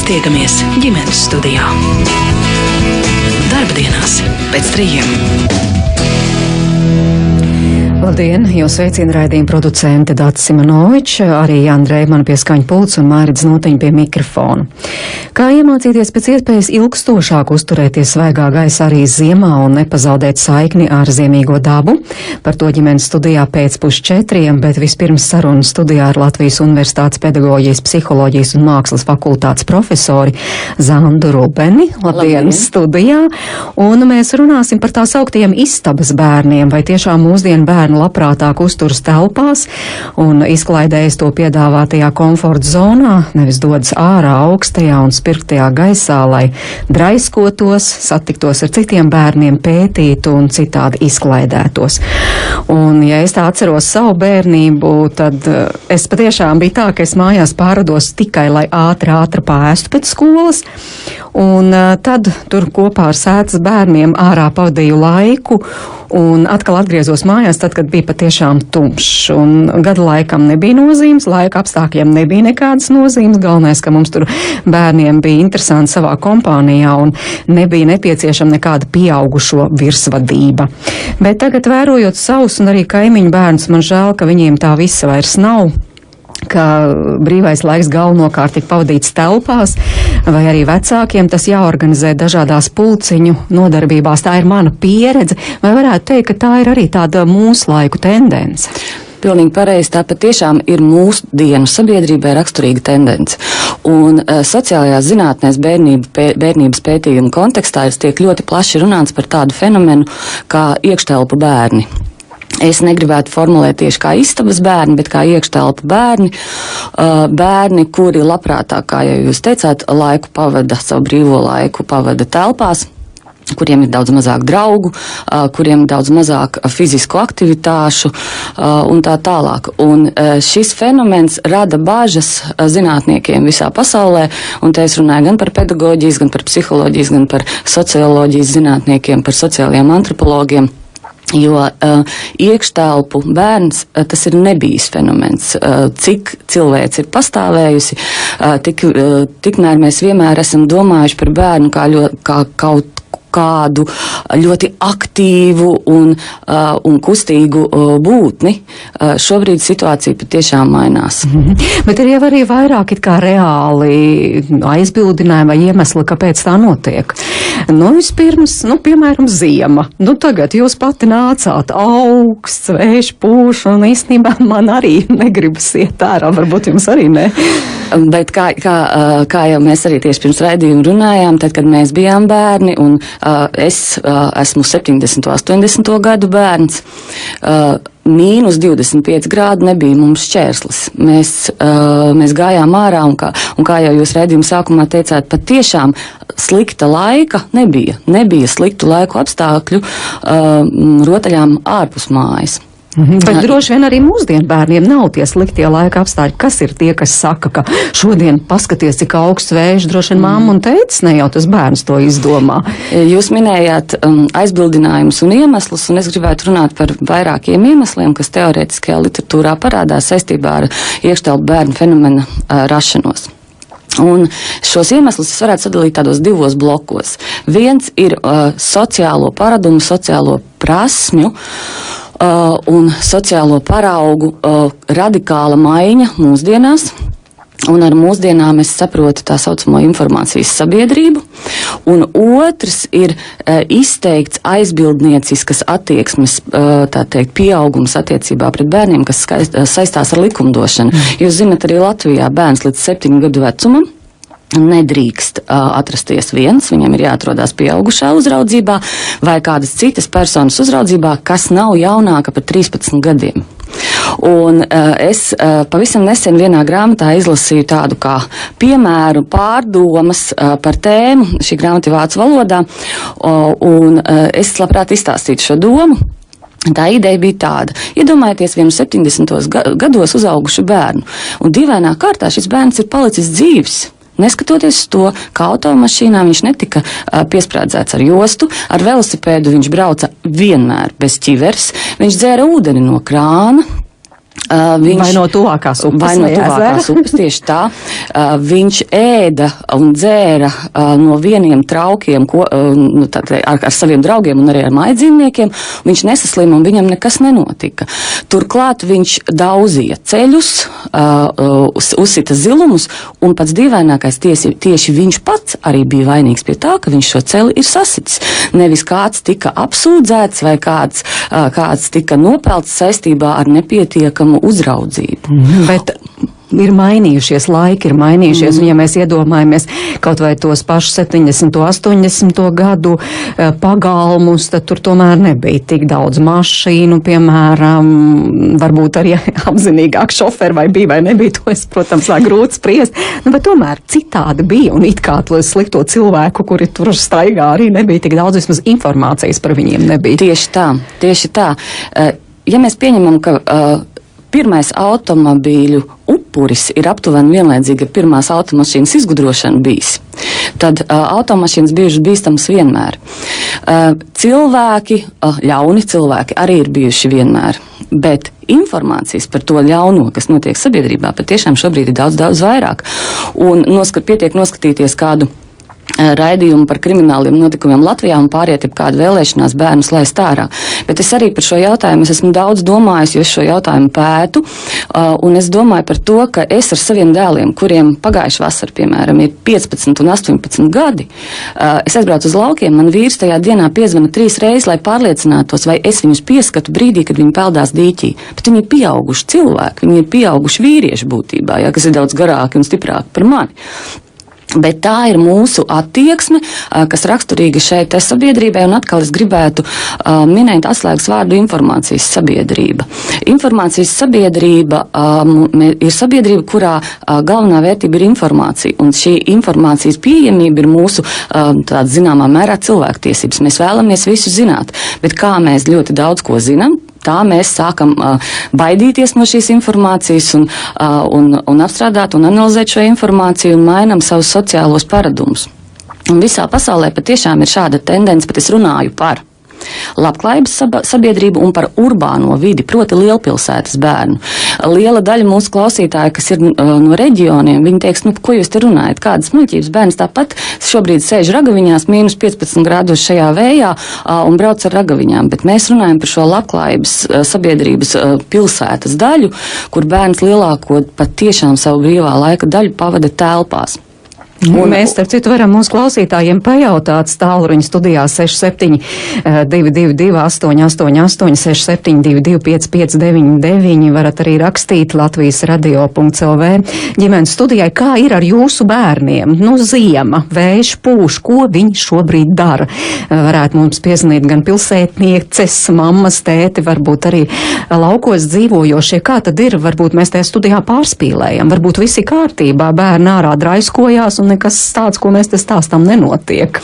Mēs tiekamies ģimenes studijā. Darbdienās pēc 3. Labdien! Jūs sveicina raidījuma producente Dāca Simonoviča, arī Andreja man pie skaņu pults un Mairidz Notiņa pie mikrofona. Kā iemācīties pēc iespējas ilgstošāk uzturēties svaigā gaisā arī ziemā un nepazaudēt saikni ar ziemīgo dabu? Par to ģimenes studijā pēc 3:30, bet vispirms sarunu studijā ar Latvijas Universitātes pedagoģijas, psiholoģijas un mākslas fakultātes profesori Zandu Rubeni. Labdien! Studijā! Un mēs runāsim par tā sauktiem istabas bērniem, vai tiešām mūsdienu bērni labprātāk uzturas telpās un izklaidējas to piedāvātajā komforta zonā, nevis dodas ārā augstajā un spirgtajā gaisā, lai draiskotos, satiktos ar citiem bērniem, pētītu un citādi izklaidētos. Un, ja es tā atceros savu bērnību, tad es patiešām bija tā, ka es mājās pārados tikai, lai ātri pāēstu pēc skolas, un tad tur kopā ar sētas bērniem ārā pavadīju laiku, un atkal atgriezos mājās tad, kad bija patiešām tumšs, un gada laikam nebija nozīmes, laika apstākļiem nebija nekādas nozīmes, galvenais, ka mums tur bērniem bija interesanti savā kompānijā un nebija nepieciešama nekāda pieaugušo virsvadība. Bet tagad vērojot savus un arī kaimiņu bērnus, man žēl, ka viņiem tā visa vairs nav, ka brīvais laiks galvenokārt tik pavadīts telpās, vai arī vecākiem tas jāorganizē dažādās pulciņu nodarbībās. Tā ir mana pieredze, vai varētu teikt, ka tā ir arī tāda mūsu laiku tendence? Pilnīgi pareizi, tā patiešām ir mūsdienu sabiedrībai raksturīga tendence. Un sociālajās zinātnēs bērnības pētījuma kontekstā tiek ļoti plaši runāts par tādu fenomenu kā iekštelpu bērni. Es negribētu formulēt tieši kā istabas bērni, bet kā iekštelpu bērni. Bērni, kuri labprātāk, kā jau jūs teicāt, savu brīvo laiku pavada telpās, kuriem ir daudz mazāk draugu, kuriem ir daudz mazāk fizisku aktivitāšu un tā tālāk. Un šis fenomens rada bažas zinātniekiem visā pasaulē, un te es runāju gan par pedagoģijas, gan par psiholoģijas, gan par socioloģijas zinātniekiem, par sociālajiem antropologiem. Jo iekštelpu bērns, tas ir nebijis fenomens. Cik cilvēks ir pastāvējusi, tikmēr mēs vienmēr esam domājuši par bērnu kā kaut kādu ļoti aktīvu un kustīgu būtni. Šobrīd situācija patiešām mainās. Bet ir jau arī vairāk it kā reāli aizbildinājumi vai iemesli, kāpēc tā notiek. Vispirms, piemēram, ziema. Tagad jūs pati nācāt augsts, vējš pūš, un īstenībā man arī negribas iet ārā, varbūt jums arī ne. Bet kā jau mēs arī tieši pirms raidījuma runājām, tad, kad mēs bijām bērni, un es esmu 70. 80. gadu bērns, mīnus 25 grādi nebija mums šķērslis. Mēs gājām ārā, un kā jau jūs raidījuma sākumā teicāt, patiešām slikta laika nebija. Nebija sliktu laiku apstākļu rotaļām ārpus mājas. Bet droši vien arī mūsdienu bērniem nav tie sliktie laika apstākļi. Kas ir tie, kas saka, ka šodien paskaties, cik augsts vējš, droši vien mamma un teicis, ne jau tas bērns to izdomā. Jūs minējāt aizbildinājumus un iemeslus, un es gribētu runāt par vairākiem iemesliem, kas teorētiskajā literatūrā parādās saistībā ar iekštelpu bērnu fenomena rašanos. Un šos iemeslus es varētu sadalīt tādos divos blokos. Viens ir sociālo paradumu, sociālo prasmju un sociālo paraugu radikāla maiņa mūsdienās. Un ar mūsdienām es saprotu tā saucamo informācijas sabiedrību. Un otrs ir izteikts aizbildnieciskas attieksmes, tā teikt, pieaugums attiecībā pret bērniem, kas saistās ar likumdošanu. Jūs zinat, arī Latvijā bērns līdz 7 gadu vecumam nedrīkst atrasties viens, viņam ir jāatrodās pieaugušā uzraudzībā vai kādas citas personas uzraudzībā, kas nav jaunāka par 13 gadiem. Un es pavisam nesen vienā grāmatā izlasīju tādu kā piemēru pārdomas par tēmu, šī grāmata ir vācu valodā, un es labprāt izstāstītu šo domu. Tā ideja bija tāda. Iedomājieties vienu 70. gados uzaugušu bērnu, un dīvainā kārtā šis bērns ir palicis dzīvs. Neskatoties uz to, ka automašīnā viņš netika piesprādzēts ar jostu, ar velosipēdu viņš brauca vienmēr bez ķivers, viņš dzēra ūdeni no krāna, Vai no tuvākās upes? Vai no tuvākās upes, tieši tā. Viņš ēda un dzēra no vieniem traukiem ar saviem draugiem un arī ar mājdzīvniekiem. Viņš nesaslima un viņam nekas nenotika. Turklāt viņš daudzīja ceļus, uzsita zilumus, un pats dīvainākais tieši viņš pats arī bija vainīgs pie tā, ka viņš šo celi ir sasitis. Nevis kāds tika apsūdzēts vai kāds tika nopelts saistībā ar nepietiekamu uzraudzību. Bet ir mainījušies laiki, un ja mēs iedomājamies kaut vai tos pašus 70. 80. gadu pagalmus, tad tur tomēr nebija tik daudz mašīnu, piemēram, varbūt arī apzinīgāk šoferi vai bija vai nebija, to es, protams, tā grūti spriest, bet tomēr citādi bija, un it kā to slikto cilvēku, kuri tur staigā, arī nebija tik daudz, vismaz informācijas par viņiem nebija. Tieši tā. Ja mēs pieņemam, ka pirmais automobīļu upuris ir aptuveni vienlaicīgi ar pirmās automašīnas izgudrošanu bijis, tad automašīnas bijušas bīstamas vienmēr. Ļauni cilvēki arī ir bijuši vienmēr, bet informācijas par to ļauno, kas notiek sabiedrībā, patiešām šobrīd ir daudz vairāk. Un pietiek noskatīties kādu raidījumu par krimināliem notikumiem Latvijā un pāriet kādu vēlēšanās bērnus laist ārā. Bet es arī par šo jautājumu esmu daudz domājis, jo es šo jautājumu pētu, un es domāju par to, ka es ar saviem dēliem, kuriem pagājuši vasar, piemēram, ir 15 un 18 gadi, es aizbraucu uz laukiem, man vīrs tajā dienā piezvana 3 reizes, lai pārliecinātos, vai es viņus pieskatu brīdī, kad viņi peldās dīķī. Bet viņi ir pieauguši cilvēki, viņi ir pieauguši vīrieši būtībā, kas ir daudz garāki un stiprāki par mani. Bet tā ir mūsu attieksme, kas raksturīga šeit sabiedrībai, un atkal es gribētu minēt atslēgas vārdu informācijas sabiedrība. Informācijas sabiedrība ir sabiedrība, kurā galvenā vērtība ir informācija, un šī informācijas pieejamība ir mūsu tāda zināmā mērā cilvēktiesības. Mēs vēlamies visu zināt, bet kā mēs ļoti daudz ko zinām, tā mēs sākam baidīties no šīs informācijas un apstrādāt un analizēt šo informāciju un mainam savus sociālos paradumus. Un visā pasaulē patiešām ir šāda tendence, bet es runāju par labklājības sabiedrību un par urbāno vidi, proti lielpilsētas bērnu. Liela daļa mūsu klausītāju, kas ir no reģioniem, viņi teiks, ko jūs te runājat, kādas muļķības bērns tāpat šobrīd sēž Ragaviņās minus 15 grādos šajā vējā un brauc ar Ragaviņām, bet mēs runājam par šo labklājības sabiedrības pilsētas daļu, kur bērns lielāko pat tiešām savu brīvā laika daļu pavada telpās. Mēs, starp citu, varam mūsu klausītājiem pajautāt tālruņa studijā 6722 888 6722 5599, varat arī rakstīt Latvijas radio.lv ģimenes studijai, kā ir ar jūsu bērniem. Ziema, vējš pūš, ko viņi šobrīd dara? Varētu mums piezinīt gan pilsētnieces, mammas, tēti, varbūt arī laukos dzīvojošie. Kā tad ir? Varbūt mēs tajā studijā pārspīlējam, varbūt visi kārtībā, bērni ārā draiskojās un nekas tāds, ko mēs te stāstam, nenotiek.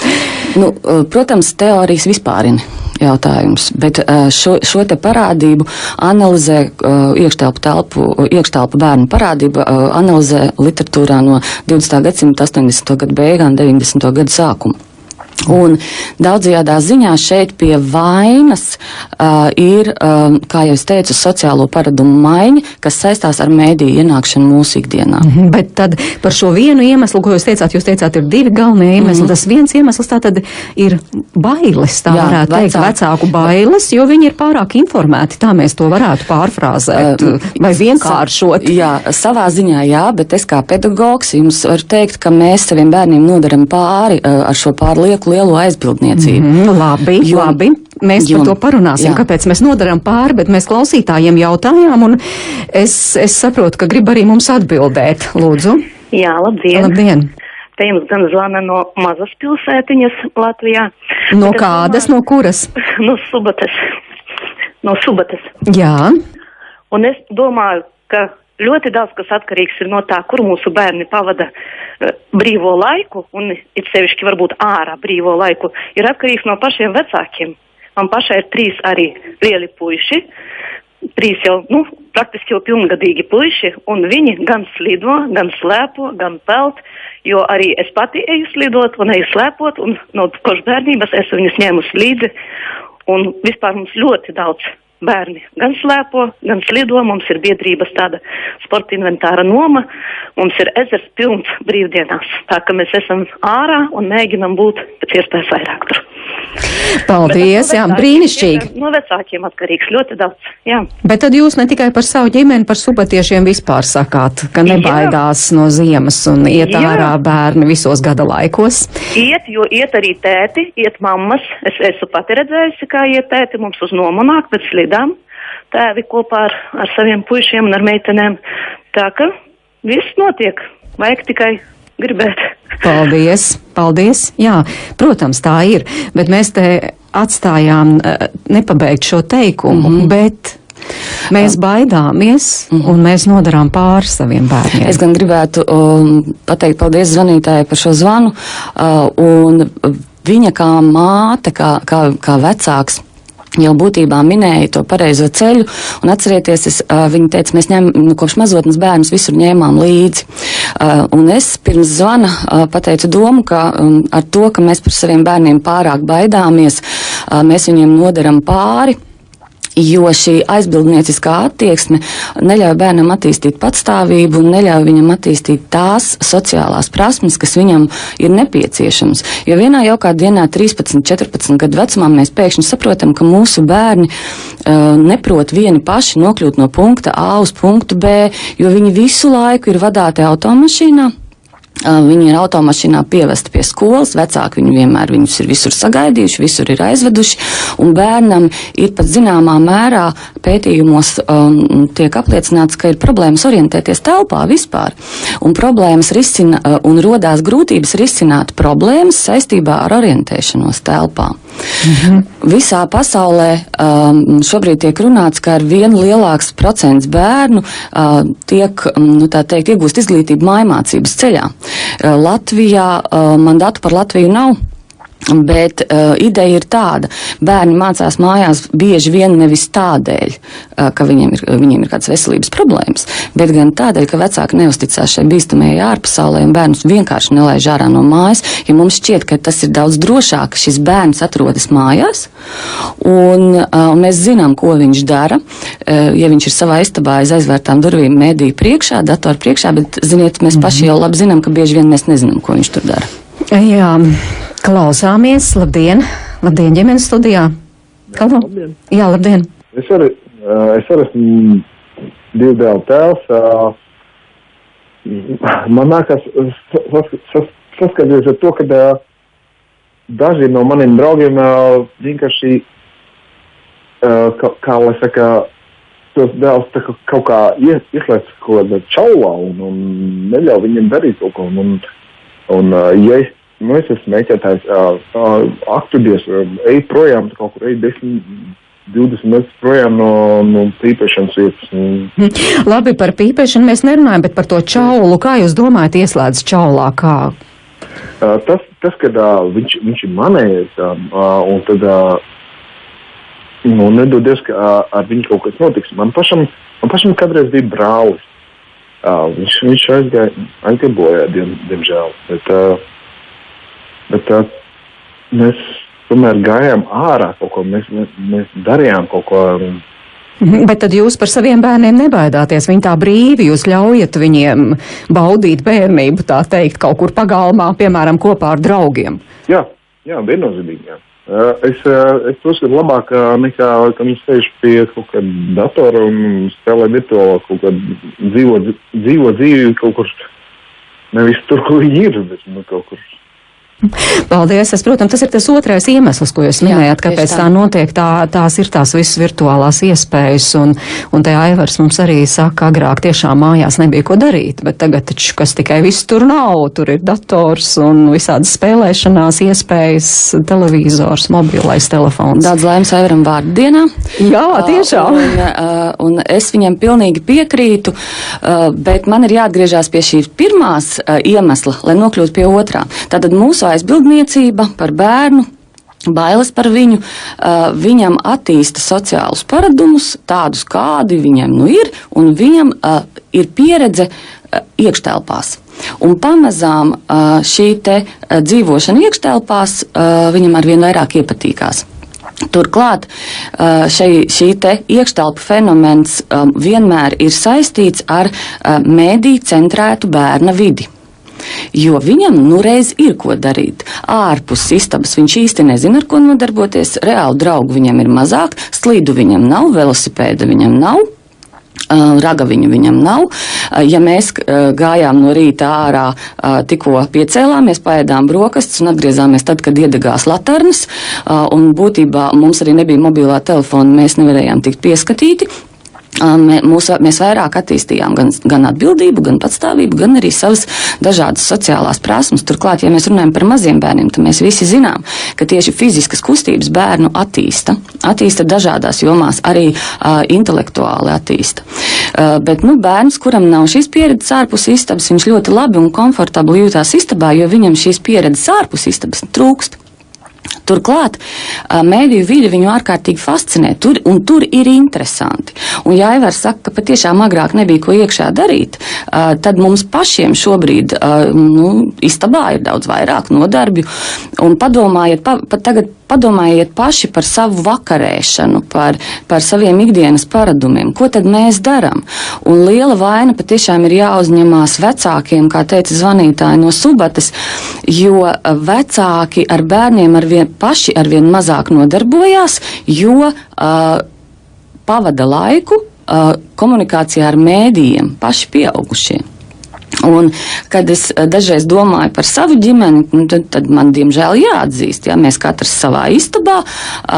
Protams, teorijas vispārina jautājums, bet šo te parādību analizē iekštelpu bērnu parādību, analizē literatūrā no 20. gadsimta 80. gadu beigām, 90. gadu sākuma. Un daudzajādā ziņā šeit pie vainas ir, kā jau es teicu, sociālo paradumu maiņa, kas saistās ar mēdīju ienākšanu mūsu ikdienā. Bet tad par šo vienu iemeslu, ko jūs teicāt, ir 2 galvenie iemesli. Tas viens iemesls tā tad ir bailes, tā varētu teikt, vecāku bailes, jo viņi ir pārāk informēti, tā mēs to varētu pārfrāzēt vai vienkāršot. Jā, savā ziņā jā, bet es kā pedagogs jums varu teikt, ka mēs saviem bērniem nodaram pāri ar šo pārlieku lielu aizbildniecību. Labi. Mēs par to parunāsim, kāpēc mēs nodaram pāri, bet mēs klausītājiem jautājām, un es saprotu, ka grib arī mums atbildēt. Lūdzu. Jā, labdien. Labdien. Te jums gan zvana no mazas pilsētiņas Latvijā. No kādas, no kuras? No Subates. No Subates. Jā. Un es domāju, ka ļoti daudz, kas atkarīgs ir no tā, kur mūsu bērni pavada brīvo laiku, un it sevišķi varbūt ārā brīvo laiku, ir atkarīgs no pašiem vecākiem. Man pašai ir 3 arī lieli puiši, 3 jau, praktiski jau pilngadīgi puiši, un viņi gan slido, gan slēpo, gan pelt, jo arī es pati eju slidot un eju slēpot, un no kožbērnības es viņus ņēmusi līdzi, un vispār mums ļoti daudz bērni gan slēpo, gan slido, mums ir biedrības tāda sporta inventāra noma, mums ir ezers pilns brīvdienās, tā ka mēs esam ārā un mēģinam būt pēc iespējas vairāk tur. Paldies, jā, brīnišķīgi. No vecākiem atkarīgs ļoti daudz, jā. Bet tad jūs ne tikai par savu ģimeni, par subatiešiem vispār sakāt, ka nebaidās no ziemas un iet ārā bērni visos gada laikos? Iet arī tēti, iet mammas. Es esmu pati redzējusi, kā iet tēti mums uz nomu nāk pēc slidām. Tēvi kopā ar saviem puišiem un ar meitenēm. Tā ka viss notiek. Vajag tikai gribēt. Paldies. Jā, protams, tā ir. Bet mēs te atstājām nepabeigt šo teikumu, bet mēs baidāmies un mēs nodarām pāri saviem bērniem. Es gan gribētu pateikt paldies zvanītājai par šo zvanu, un viņa kā māte, kā vecāks, jau būtībā minēja to pareizo ceļu, un atcerieties, viņa teica, mēs kopš mazotnes bērnus visur ņēmām līdzi. Un es pirms zvana pateicu domu, ka ar to, ka mēs par saviem bērniem pārāk baidāmies, mēs viņiem nodaram pāri, jo šī aizbildnieciskā attieksme neļauj bērnam attīstīt patstāvību un neļauj viņam attīstīt tās sociālās prasmes, kas viņam ir nepieciešams. Jo vienā jaukā dienā 13, 14 gadu vecumā mēs pēkšņi saprotam, ka mūsu bērni neprot vieni paši nokļūt no punkta A uz punktu B, jo viņi visu laiku ir vadāti automašīnā. Viņi ir automašīnā pievesti pie skolas, vecāki viņus ir visur sagaidījuši, visur ir aizveduši, un bērnam ir pat zināmā mērā pētījumos tiek apliecināts, ka ir problēmas orientēties telpā vispār, un problēmas risina, un rodās grūtības risināt problēmas saistībā ar orientēšanos telpā. Visā pasaulē šobrīd tiek runāts, ka ar vien lielāks procents bērnu tiek, iegūst izglītību mājmācības ceļā. Latvijā, man datu par Latviju nav, bet ideja ir tāda. Bērni mācās mājās bieži vien nevis tādēļ, ka viņiem ir kādas veselības problēmas, bet gan tādēļ, ka vecāki neusticās šai bīstamajai ārpasaulē un bērnus vienkārši nelaiž ārā no mājas, ja mums šķiet, ka tas ir daudz drošāk, ka šis bērns atrodas mājās, un mēs zinām, ko viņš dara, ja viņš ir savā istabā aiz aizvērtām durvīm mediju priekšā, datoru priekšā, bet, ziniet, mēs paši jau labi zinām, ka bieži vien mēs nezinām, ko viņš tur dara. Jā. Klausāmies, labdien, ģimenes studijā. Labdien. Jā, labdien. Es arī esmu divu dēlu tēvs. Man nākas saskaties ar to, ka daži no maniem draugiem vienkārši, kā lai saka, tos dēls kaut kā ieslēdz kaut kādā čaulā un neļauj viņiem darīt kaut ko. Ja es esmu meķētājs, aktudies, ej projām, kaut kur ej 10, 20 metrus projām no pīpēšanas vietas. Labi, par pīpēšanu mēs nerunājam, bet par to čaulu. Kā jūs domājat, ieslēdz čaulā? Kā? Tas kad viņš ir manējis, un tad, nedodies, ka ar viņu kaut kas notiks. Man pašam kādreiz bija brālis. Viņš aizgāja bojā, diemžēl. Bet mēs tomēr gājām ārā kaut ko, mēs darījām kaut ko. Bet tad jūs par saviem bērniem nebaidāties, viņi tā brīvi, jūs ļaujat viņiem baudīt bērnību, tā teikt, kaut kur pagalmā, piemēram, kopā ar draugiem? Jā, viennozīmīgi, jā. Es uzskatu labāk nekā, ka viņi sēž pie kaut kāda datora un spēlē virtuālā kaut kāda dzīvo dzīvi kaut kur, nevis tur, kur viņi ir, bet kaut kur. Paldies. Protams, tas ir tas otrais iemesls, ko jūs minējāt, kāpēc tā notiek. Tās ir tās visas virtuālās iespējas, un te Aivars mums arī saka, agrāk tiešām mājās nebija ko darīt, bet tagad taču, kas tikai viss tur nav, tur ir dators un visādas spēlēšanās iespējas, televizors, mobilais telefons. Daudz laimes Aivaram vārdu dienā. Jā, tiešām. Un es viņam pilnīgi piekrītu, bet man ir jāatgriežās pie šī pirmās iemesla, lai nokļūtu pie otrā. Tātad mūsu aizbildniecība par bērnu, bailes par viņu, viņam attīsta sociālus paradumus, tādus, kādi viņam ir, un viņam ir pieredze iekštelpās. Un pamazām šī te dzīvošana iekštelpās viņam arvien vairāk iepatīkās. Turklāt šī te iekštelpu fenomens vienmēr ir saistīts ar mēdī centrētu bērna vidi. Jo viņam reiz ir ko darīt. Ārpus istabas viņš īsti nezina, ar ko nodarboties. Reāli draugu viņam ir mazāk, slīdu viņam nav, velosipēda viņam nav. Ragaviņu viņam nav. Ja mēs gājām no rīta ārā, tikko piecēlāmies, paēdām brokastis un atgriezāmies tad, kad iedegās laternas, un būtībā mums arī nebija mobilā telefona, mēs nevarējām tikt pieskatīti. Mēs vairāk attīstījām gan atbildību, gan patstāvību, gan arī savas dažādas sociālās prasmes. Turklāt, ja mēs runājam par maziem bērniem, tad mēs visi zinām, ka tieši fiziskas kustības bērnu attīsta dažādās jomās, arī intelektuāli attīsta. Bet bērns, kuram nav šīs pieredzes ārpus istabas, viņš ļoti labi un komfortabli jūtās istabā, jo viņam šīs pieredzes ārpus istabas trūkst. Turklāt mēdīju vide viņu ārkārtīgi fascinē, un tur ir interesanti. Un ja Aivars saka, ka patiešām agrāk nebija ko iekšā darīt, tad mums pašiem šobrīd istabā ir daudz vairāk nodarbju. Un padomājiet paši par savu vakarēšanu, par saviem ikdienas paradumiem. Ko tad mēs daram? Un liela vaina patiešām ir jāuzņemās vecākiem, kā teica zvanītāji no Subates, jo vecāki ar bērniem paši arvien mazāk nodarbojās, jo pavada laiku komunikācijā ar mēdījiem paši pieaugušie. Un, kad es dažreiz domāju par savu ģimeni, tad man, diemžēl, jāatzīst, ja mēs katrs savā istabā,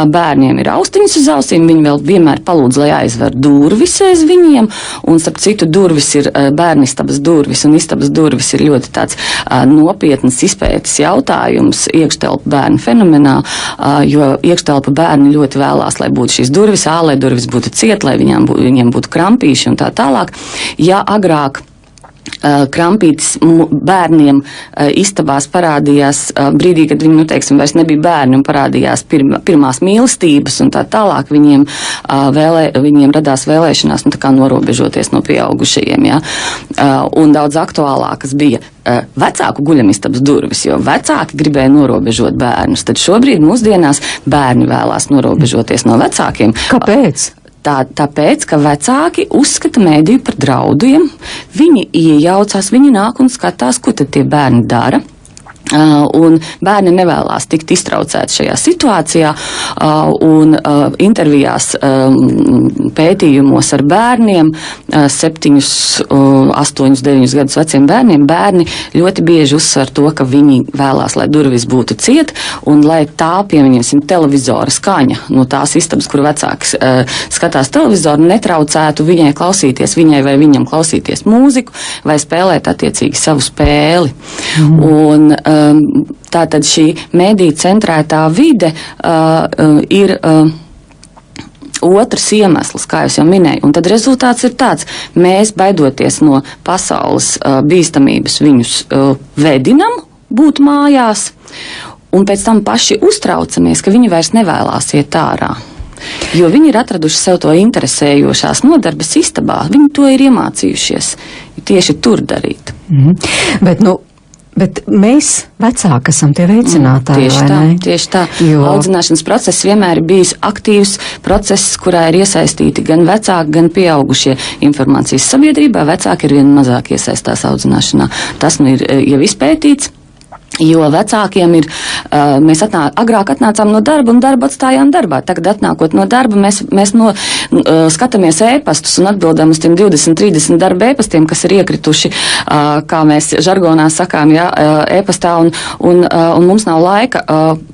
bērniem ir austiņas uz ausīm, viņi vēl vienmēr palūdz, lai aizver durvis aiz viņiem, un, starp citu, durvis ir bērnistabas durvis, un istabas durvis ir ļoti tāds nopietnas izpētes jautājums iekštelpu bērnu fenomenā, jo iekštelpa bērni ļoti vēlās, lai būtu šīs durvis, lai durvis būtu ciet, lai viņiem būtu krampīši un tā tālāk. Ja agrāk krampītis bērniem istabās parādījās brīdī, kad viņi, vairs nebija bērni un parādījās pirmās mīlestības un tā tālāk, viņiem radās vēlēšanās norobežoties no pieaugušajiem. Ja? Un daudz aktuālākas bija vecāku guļamistabas durvis, jo vecāki gribēja norobežot bērnus. Tad šobrīd mūsdienās bērni vēlās norobežoties no vecākiem. Kāpēc? Tāpēc, ka vecāki uzskata mēdīju par draudiem, viņi iejaucās, viņi nāk un skatās, ko tad tie bērni dara. Un bērni nevēlās tikt iztraucēti šajā situācijā, un intervijās, pētījumos ar bērniem, 7, 8, 9 gadus veciem bērniem, bērni ļoti bieži uzsver to, ka viņi vēlās, lai durvis būtu ciet, un lai tā, pieņemsim, televizora skaņa no tās istabas, kur vecāks skatās televizoru, netraucētu viņai vai viņam klausīties mūziku, vai spēlēt attiecīgi savu spēli. Un tātad šī mēdī centrētā vide ir otrs iemesls, kā es jau minēju. Un tad rezultāts ir tāds, mēs baidoties no pasaules bīstamības viņus vedinam būt mājās, un pēc tam paši uztraucamies, ka viņi vairs nevēlās iet ārā. Jo viņi ir atraduši sev to interesējošās nodarbes istabā, viņi to ir iemācījušies tieši tur darīt. Bet mēs vecāki esam tie veicinātāji, vai ne? Tieši tā. Audzināšanas process vienmēr ir bijis aktīvs process, kurā ir iesaistīti gan vecāki, gan pieaugušie informācijas sabiedrībā. Vecāki ir vien mazāk iesaistās audzināšanā. Tas ir jau izpētīts. Jo vecākiem ir, mēs agrāk atnācām no darba un darbu atstājām darbā. Tagad atnākot no darba, mēs skatāmies ēpastus un atbildam uz tiem 20-30 darba ēpastiem, kas ir iekrituši, kā mēs žargonā sakām, ja, ēpastā, un mums nav laika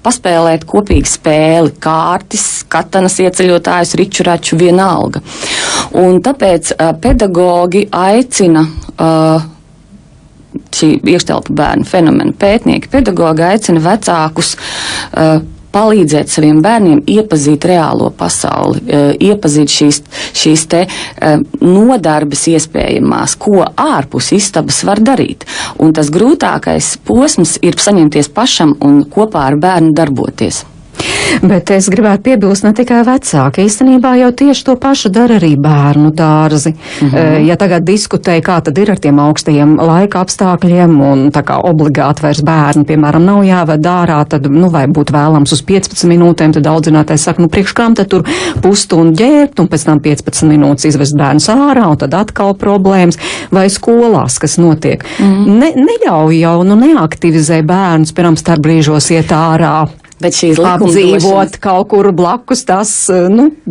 paspēlēt kopīgi spēli, kārtis, katanas ieceļotājus, riču-raču, vienalga. Un tāpēc pedagogi aicina šī iekštelpu bērnu fenomena pētnieki, pedagogi aicina vecākus palīdzēt saviem bērniem iepazīt reālo pasauli, iepazīt šīs te nodarbes iespējamās, ko ārpus istabas var darīt. Un tas grūtākais posms ir saņemties pašam un kopā ar bērnu darboties. Bet es gribētu piebilst ne tikai vecāki. Īstenībā jau tieši to pašu dara arī bērnu dārzi. Ja tagad diskutēja, kā tad ir ar tiem augstajiem laika apstākļiem un tā kā obligāti vairs bērni, piemēram, nav jāved ārā, tad, vai būtu vēlams uz 15 minūtēm, tad audzinātājs saka, priekš kam tad tur pusstundu ģērbt un pēc tam 15 minūtes izvest bērnus ārā un tad atkal problēmas. Vai skolās, kas notiek. Neļauj jau, neaktivizē bērnus, piemēram, starp brīžos iet ārā. Bet šīs apdzīvot kaut kur blakus, tas,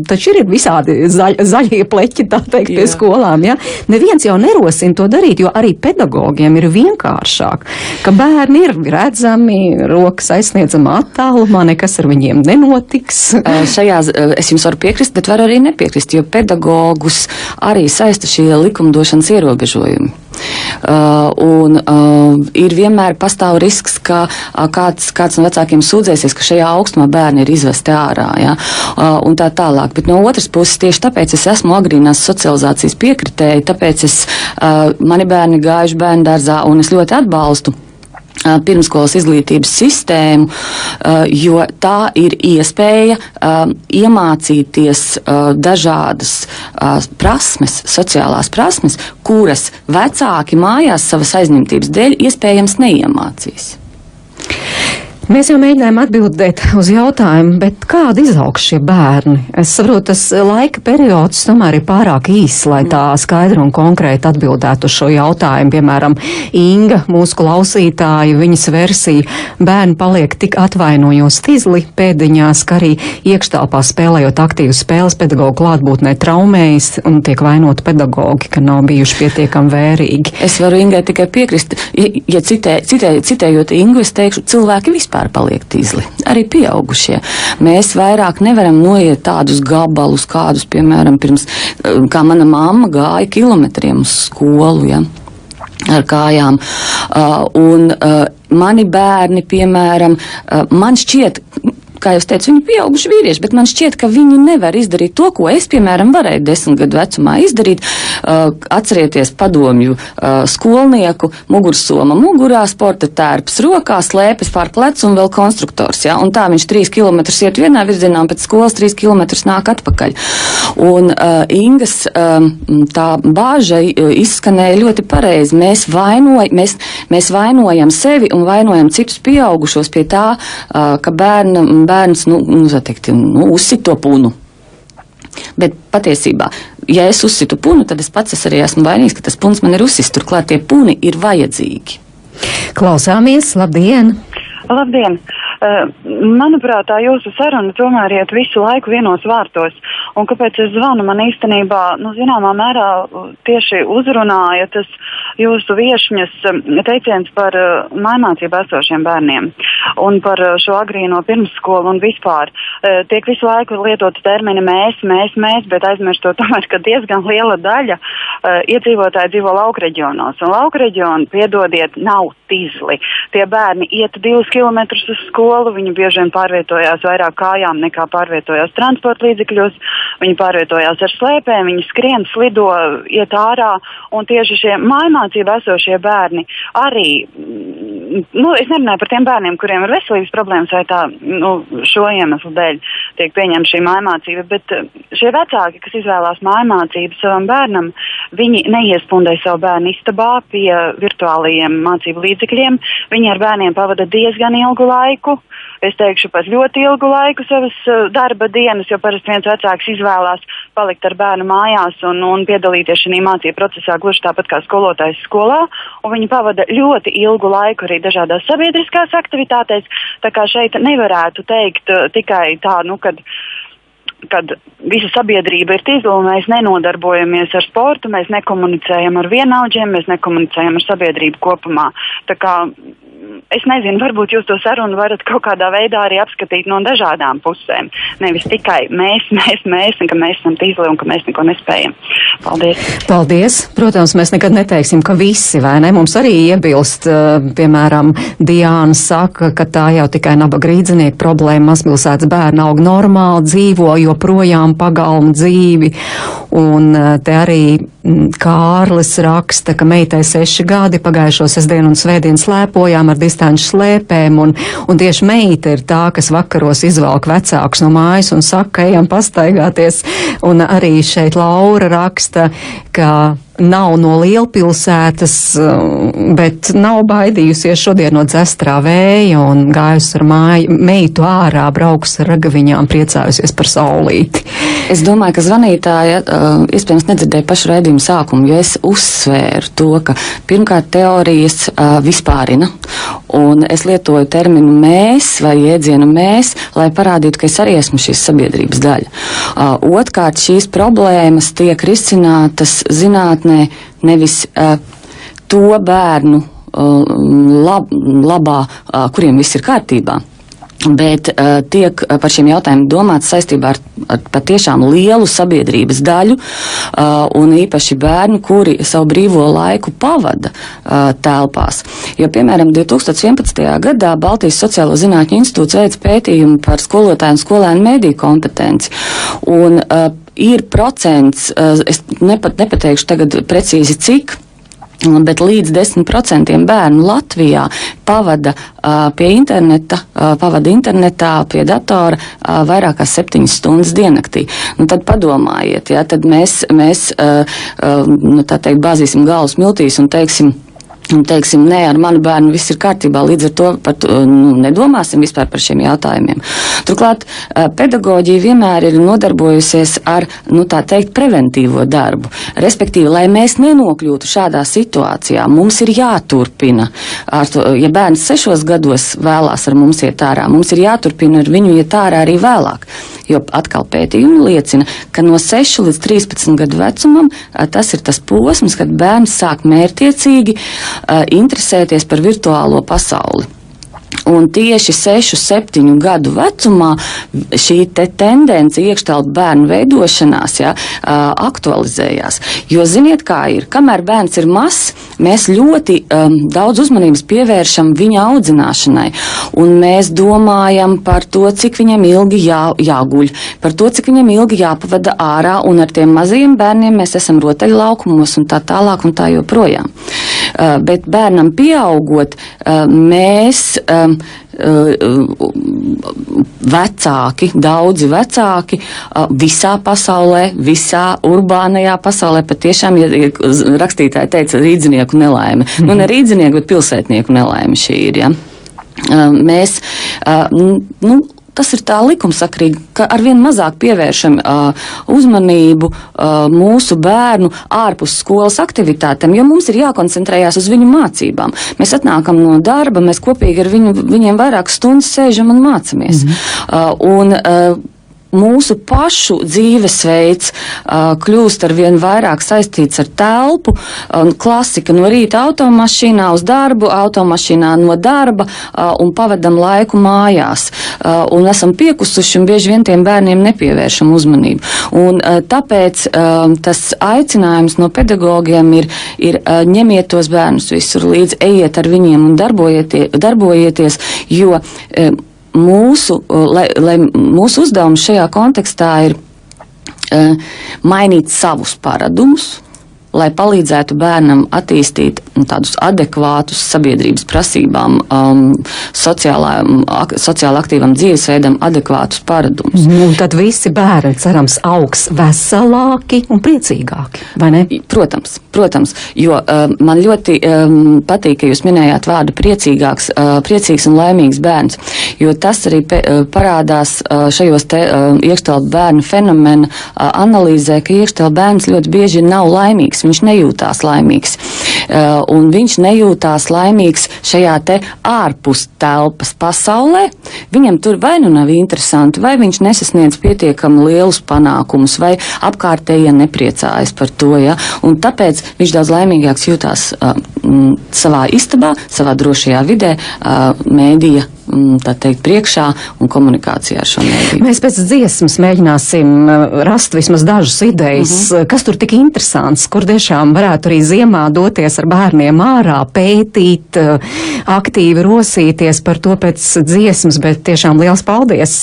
taču ir visādi zaļie pleķi, tā teikt, pie skolām, ja? Neviens jau nerosina to darīt, jo arī pedagogiem ir vienkāršāk, ka bērni ir redzami, rokas aizsniedzama attālumā, nekas ar viņiem nenotiks. Šajā es jums varu piekrist, bet varu arī nepiekrist, jo pedagogus arī saista šie likumdošanas ierobežojumi. Ir vienmēr pastāv risks, ka kāds no vecākiem sūdzēsies, ka šajā augstumā bērni ir izvesti ārā, ja, un tā tālāk. Bet no otras puses, tieši tāpēc es esmu agrīnās socializācijas piekritēji, tāpēc mani bērni gājuši bērndārzā, un es ļoti atbalstu pirmskolas izglītības sistēmu, jo tā ir iespēja iemācīties dažādas prasmes, sociālās prasmes, kuras vecāki mājās savas aizņemtības dēļ iespējams neiemācīs. Mēs jau mēģinājām atbildēt uz jautājumu, bet kāda izaugs šie bērni? Es saprotu, tas laika periods tomēr ir pārāk īss, lai tā skaidri un konkrēti atbildētu uz šo jautājumu. Piemēram, Inga, mūsu klausītāja, viņas versija, bērni paliek tik atvainojos tizli pēdiņās, ka arī iekštelpā spēlējot aktīvas spēles pedagogu klātbūtnē traumējas un tiek vainoti pedagogi, ka nav bijuši pietiekami vērīgi. Es varu Ingai tikai piekrist, ja citējot Ingu, es teikšu, cilvēki vispār paliek tīzli, arī pieaugušie. Mēs vairāk nevaram noiet tādus gabalus, kādus, piemēram, kā mana mamma gāja kilometriem uz skolu, ja, ar kājām. Mani bērni, piemēram, man šķiet, kā jau es teicu, viņi pieauguši vīrieši, bet man šķiet, ka viņi nevar izdarīt to, ko es, piemēram, varēju 10 gadu vecumā izdarīt. Atcerieties padomju skolnieku, mugursoma mugurā, sporta tērps rokā, slēpes pār plecu un vēl konstruktors, ja? Un tā viņš 3 kilometrus iet vienā virzienā un pēc skolas 3 kilometrus nāk atpakaļ. Un Ingas tā bāža izskanēja ļoti pareizi. Mēs vainojam sevi un vainojam citus pieaugušos pie tā, ka bērns, uzsit to punu. Bet patiesībā, ja es uzsitu punu, tad es pats arī esmu vainīgs, ka tas puns man ir uzsist. Turklāt tie puni ir vajadzīgi. Klausāmies, labdien! Labdien! Manuprāt, tā jūsu saruna tomēr iet visu laiku vienos vārtos. Un kāpēc es zvanu, man īstenībā, zināmā mērā tieši uzrunāja tas jūsu viešņas teiciens par mājmācību esošiem bērniem un par šo agrīno pirmsskolu un vispār. Tiek visu laiku lietots termini mēs, bet aizmirstot tomēr, ka diezgan liela daļa iedzīvotāji dzīvo laukreģionos. Un laukreģioni, piedodiet, nav tīzli. Tie bērni iet 2 kilometrus uz skolu, viņi bieži vien pārvietojās vairāk kājām nekā pārvietojās transporta līdzekļos, viņi pārvietojās ar slēpēm, viņi skrien, slido, iet ārā, un tieši šie mājmācība esošie bērni arī, es nerunāju par tiem bērniem, kuriem ir veselības problēmas vai tā, šo iemeslu dēļ tiek pieņemta šī mājmācība, bet šie vecāki, kas izvēlās mājmācību savam bērnam, viņi neiespundē savu bērnu istabā pie virtuālajiem mācību līdzekļiem, viņi ar bērniem pavada diezgan ilgu laiku, es teikšu pat ļoti ilgu laiku savas darba dienas, jo parasti viens vecāks izvēlās palikt ar bērnu mājās un piedalīties šajā mācību procesā gluži tāpat kā skolotājs skolā, un viņi pavada ļoti ilgu laiku arī dažādās sabiedriskās aktivitātēs, tā kā šeit nevarētu teikt tikai tā, kad visa sabiedrība ir tīzla un mēs nenodarbojamies ar sportu, mēs nekomunicējam ar vienaudžiem, mēs nekomunicējam ar sabiedrību kopumā. Tā kā es nezinu, varbūt jūs to sarunu varat kaut kādā veidā arī apskatīt no dažādām pusēm. Nevis tikai mēs, un ka mēs esam tīzli un ka mēs neko nespējam. Paldies. Paldies. Protams, mēs nekad neteiksim, ka visi, vai ne? Mums arī iebilst, piemēram, Diāna saka, ka tā jau tikai nabaga rīdzinieka problēma, mazpilsētas bērni aug normāli, dzīvo joprojām pagalmu dzīvi. Un te arī Kārlis raksta, ka meitai 6 gadi, pagājušo sestdienu un svētdienu slēpojām ar distanču slēpēm, un tieši meita ir tā, kas vakaros izvelk vecākus no mājas un saka, ejam pastaigāties. Un arī šeit Laura raksta, ka nav no lielpilsētas, bet nav baidījusies šodien no dzestrā vēja un gājusi ar meitu ārā, braukus ar ragaviņām, priecājusies par saulīti. Es domāju, ka zvanītāja iespējams nedzirdēja pašu raidījumu sākumu, jo es uzsvēru to, ka pirmkārt teorijas vispārina, un es lietoju terminu mēs vai jēdzienu mēs, lai parādītu, ka es arī esmu šīs sabiedrības daļa. Otrkārt, šīs problēmas tiek risinātas zinātnē nevis to bērnu labā, kuriem viss ir kārtībā, bet tiek par šiem jautājumiem domāts saistībā ar patiešām lielu sabiedrības daļu un īpaši bērnu, kuri savu brīvo laiku pavada telpās. Jo, piemēram, 2011. gadā Baltijas Sociālo zinātņu institūts veic pētījumu par skolotāju un skolēnu mediju kompetenci. Un ir procents, es nepateikšu tagad precīzi cik, bet līdz 10% bērnu Latvijā pavada internetā, pie datora vairāk kā 7 stundas diennaktī. Nu, tad padomājiet, ja, tad mēs tā teikt, bāzīsim galvas miltīs un teiksim, nē, ar manu bērnu viss ir kārtībā, līdz ar to nedomāsim vispār par šiem jautājumiem. Turklāt, pedagoģija vienmēr ir nodarbojusies ar, tā teikt, preventīvo darbu. Respektīvi, lai mēs nenokļūtu šādā situācijā, mums ir jāturpina. Ja bērns 6 gados vēlās ar mums iet ārā, mums ir jāturpina ar viņu iet ārā arī vēlāk. Jo atkal pētījumi liecina, ka no 6 līdz 13 gadu vecumam tas ir tas posms, kad bērns sāk mērķtiecīgi interesēties par virtuālo pasauli. Un tieši 6-7 gadu vecumā šī tendence iekštelpu bērnu veidošanās aktualizējās. Jo ziniet, kā ir, kamēr bērns ir mazs, mēs ļoti daudz uzmanības pievēršam viņa audzināšanai. Un mēs domājam par to, cik viņam ilgi jāguļ, par to, cik viņam ilgi jāpavada ārā, un ar tiem mazajiem bērniem mēs esam rotaļlaukumos un tā tālāk un tā joprojām. Bet bērnam pieaugot, mēs vecāki, daudzi vecāki visā pasaulē, visā urbānajā pasaulē, patiešām, ja rakstītāji teica rīdzinieku nelaime. Nu, ne rīdzinieku, bet pilsētnieku nelaime šī ir, ja. Mēs, tas ir tā likumsakrīgi, ka arvien mazāk pievēršam uzmanību mūsu bērnu ārpus skolas aktivitātēm, jo mums ir jākoncentrējās uz viņu mācībām. Mēs atnākam no darba, mēs kopīgi ar viņiem vairākas stundas sēžam un mācamies. Mūsu pašu dzīvesveids kļūst arvien vairāk saistīts ar telpu, klasika no rīta automašīnā uz darbu, automašīnā no darba un pavadam laiku mājās. Un esam piekusuši un bieži vien tiem bērniem nepievēršam uzmanību. Un tāpēc tas aicinājums no pedagogiem ir ņemiet tos bērnus visur līdz, ejiet ar viņiem un darbojieties, jo mūsu uzdevums šajā kontekstā ir mainīt savus paradumus, lai palīdzētu bērnam attīstīt tādus adekvātus sabiedrības prasībām, sociāli aktīvam dzīvesveidam adekvātus paradumus. Tad visi bērni, cerams, augs veselāki un priecīgāki, vai ne? Protams, jo man ļoti patīk, ka jūs minējāt vārdu priecīgs un laimīgs bērns, jo tas arī parādās šajos iekštelpu bērnu fenomena analīzē, ka iekštelpu bērns ļoti bieži nav laimīgs. Viņš nejūtās laimīgs. Un viņš nejūtās laimīgs šajā te ārpus telpas pasaulē. Viņam tur vai nu nav interesanti, vai viņš nesasniedz pietiekami lielus panākumus, vai apkārtējie nepriecājas par to. Ja? Un tāpēc viņš daudz laimīgāks jūtās savā istabā, savā drošajā vidē, mēdīja tā teikt, priekšā un komunikācijā ar šo mēdīju. Mēs pēc dziesmas mēģināsim rast vismaz dažas idejas, kas tur tik interesants, kur tiešām varētu arī ziemā doties ar bērniem ārā, pētīt, aktīvi rosīties par to pēc dziesmas, bet tiešām liels paldies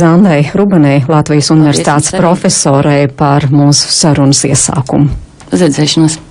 Zandai Rubenei, Latvijas Universitātes profesorei par mūsu sarunas iesākumu. Uz redzēšanos!